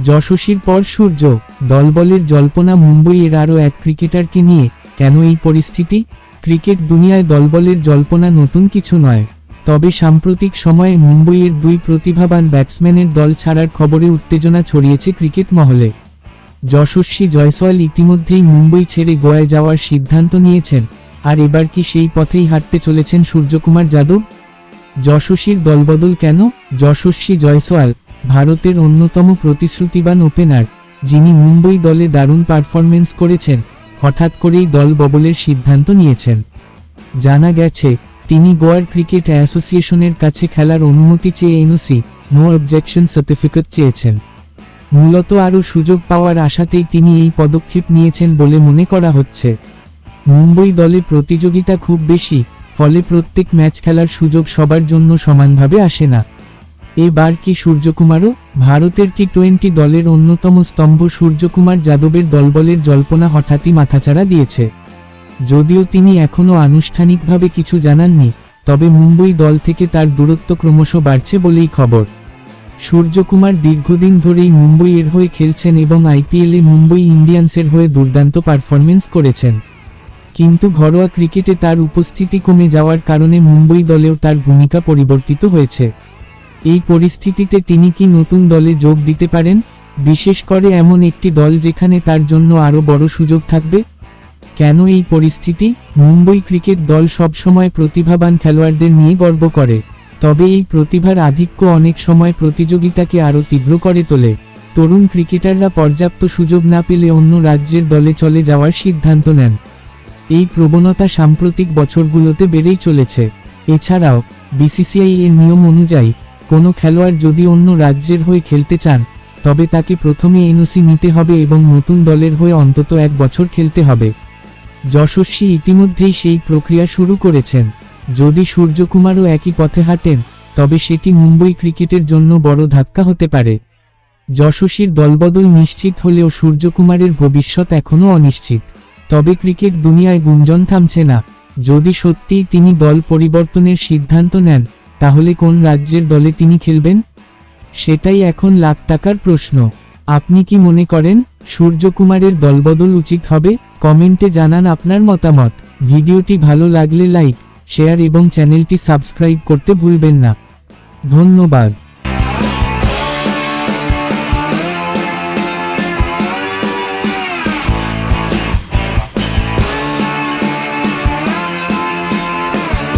যশস্বীর পর সূর্য, দলবলের জল্পনা মুম্বইয়ের আরও এক ক্রিকেটারকে নিয়ে। কেন এই পরিস্থিতি? ক্রিকেট দুনিয়ায় দলবলের জল্পনা নতুন কিছু নয়, তবে সাম্প্রতিক সময়ে মুম্বইয়ের দুই প্রতিভাবান ব্যাটসম্যানের দল ছাড়ার খবরে উত্তেজনা ছড়িয়েছে ক্রিকেট মহলে। যশস্বী জয়সওয়াল ইতিমধ্যেই মুম্বই ছেড়ে গোয়ায় যাওয়ার সিদ্ধান্ত নিয়েছেন, আর এবার কি সেই পথেই হাঁটতে চলেছেন সূর্যকুমার যাদব? যশস্বীর দলবদল কেন? যশস্বী জয়সওয়াল ভারতের অন্যতম প্রতিশ্রুতিবান ওপেনার, যিনি মুম্বই দলে দারুণ পারফরমেন্স করেছেন, হঠাৎ করেই দল বদলের সিদ্ধান্ত নিয়েছেন। জানা গেছে, তিনি গোয়ার ক্রিকেট অ্যাসোসিয়েশনের কাছে খেলার অনুমতি চেয়ে এনওসি, নো অবজেকশন সার্টিফিকেট চেয়েছেন। মূলত আরও সুযোগ পাওয়ার আশাতেই তিনি এই পদক্ষেপ নিয়েছেন বলে মনে করা হচ্ছে। মুম্বই দলে প্রতিযোগিতা খুব বেশি, ফলে প্রত্যেক ম্যাচ খেলার সুযোগ সবার জন্য সমানভাবে আসে না। এবার কি সূর্যকুমারও? ভারতের টি-20 দলের অন্যতম স্তম্ভ সূর্যকুমার যাদবের দলবলের জল্পনা হঠাৎই মাথাচাড়া দিয়েছে। যদিও তিনি এখনও আনুষ্ঠানিকভাবে কিছু জানাননি, তবে মুম্বই দল থেকে তার দূরত্ব ক্রমশ বাড়ছে বলেই খবর। সূর্যকুমার দীর্ঘদিন ধরেই মুম্বইয়ের হয়ে খেলছেন এবং আইপিএলে মুম্বই ইন্ডিয়ান্সের হয়ে দুর্দান্ত পারফরমেন্স করেছেন। কিন্তু ঘরোয়া ক্রিকেটে তার উপস্থিতি কমে যাওয়ার কারণে মুম্বই দলেও তার ভূমিকা পরিবর্তিত হয়েছে। এই পরিস্থিতিতে তিনি কি নতুন দলে যোগ দিতে পারেন, বিশেষ করে এমন একটি দল যেখানে তার জন্য আরও বড় সুযোগ থাকবে? কেন এই পরিস্থিতি? মুম্বই ক্রিকেট দল সবসময় প্রতিভাবান খেলোয়াড়দের নিয়ে গর্ব করে, তবে এই প্রতিভার আধিক্য অনেক সময় প্রতিযোগিতাকে আরও তীব্র করে তোলে। তরুণ ক্রিকেটাররা পর্যাপ্ত সুযোগ না পেলে অন্য রাজ্যের দলে চলে যাওয়ার সিদ্ধান্ত নেন। এই প্রবণতা সাম্প্রতিক বছরগুলোতে বেড়েই চলেছে। এছাড়াও বিসিসিআই এর নিয়ম অনুযায়ী কোনো খেলোয়াড় যদি অন্য রাজ্যের হয়ে খেলতে চান, তবে তাকে প্রথমে এনওসি নিতে হবে এবং নতুন দলের হয়ে অন্তত 1 বছর খেলতে হবে। যশস্বী ইতিমধ্যেই সেই প্রক্রিয়া শুরু করেছেন। যদি সূর্যকুমারও একই পথে হাঁটেন, তবে সেটি মুম্বই ক্রিকেটের জন্য বড় ধাক্কা হতে পারে। যশস্বীর দলবদল নিশ্চিত হলেও সূর্যকুমারের ভবিষ্যৎ এখনও অনিশ্চিত। তবে ক্রিকেট দুনিয়ায় গুঞ্জন থামছে না। যদি সত্যিই তিনি দল পরিবর্তনের সিদ্ধান্ত নেন, তাহলে কোন রাজ্যের দলে তিনি খেলবেন? সেটাই এখন লাখ টাকার প্রশ্ন। আপনি কি মনে করেন সূর্যকুমারের দলবদল উচিত হবে? কমেন্টে জানান আপনার মতামত। ভিডিওটি ভালো লাগলে লাইক, শেয়ার এবং চ্যানেলটি সাবস্ক্রাইব করতে ভুলবেন না। ধন্যবাদ।